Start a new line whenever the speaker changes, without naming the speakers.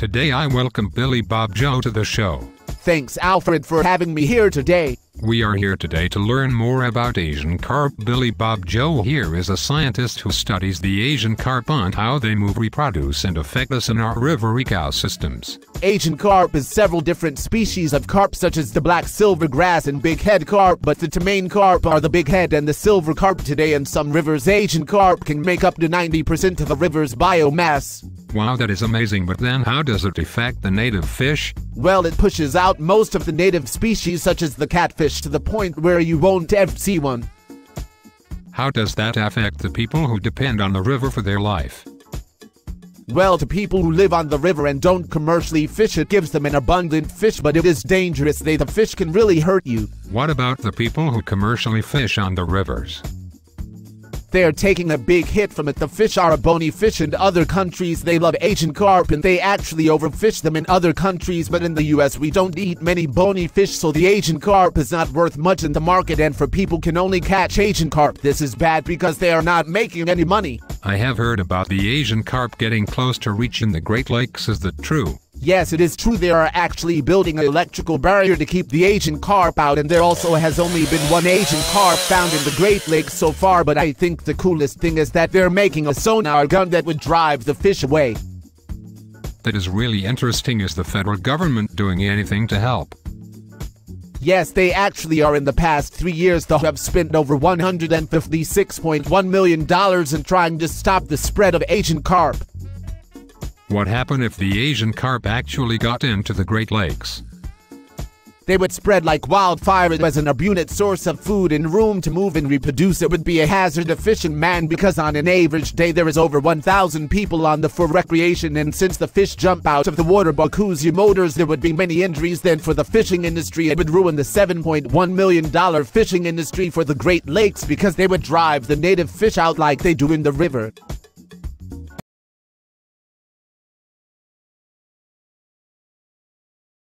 Today I welcome Billy Bob Joe to the show.
Thanks, Alfred, for having me here today.
We are here today to learn more about Asian carp. Billy Bob Joe here is a scientist who studies the Asian carp and how they move, reproduce, and affect us in our river ecosystems.
Asian carp is several different species of carp, such as the black silver grass and bighead carp, but the main carp are the bighead and the silver carp. Today in some rivers, Asian carp can make up to 90% of the river's biomass.
Wow, that is amazing, but then how does it affect the native fish?
Well, it pushes out most of the native species, such as the catfish, to the point where you won't ever see one.
How does that affect the people who depend on the river for their life?
Well, to people who live on the river and don't commercially fish, it gives them an abundant fish, but it is dangerous. The fish can really hurt you.
What about the people who commercially fish on the rivers?
They are taking a big hit from it. The fish are a bony fish. In other countries they love Asian carp and they actually overfish them in other countries, but in the US we don't eat many bony fish, so the Asian carp is not worth much in the market, and for people can only catch Asian carp. This is bad because they are not making any money.
I have heard about the Asian carp getting close to reaching the Great Lakes. Is that true?
Yes, it is true. They are actually building an electrical barrier to keep the Asian carp out, and there also has only been one Asian carp found in the Great Lakes so far, but I think the coolest thing is that they're making a sonar gun that would drive the fish away.
That is really interesting. Is the federal government doing anything to help?
Yes, they actually are. In the past 3 years, they have spent over $156.1 million in trying to stop the spread of Asian carp.
What happened if the Asian carp actually got into the Great Lakes?
They would spread like wildfire. As an abundant source of food and room to move and reproduce, it would be a hazard to fishing man, because on an average day there is over 1,000 people on the for recreation, and since the fish jump out of the water by koozie motors, there would be many injuries. Then for the fishing industry, it would ruin the $7.1 million fishing industry for the Great Lakes, because they would drive the native fish out like they do in the river.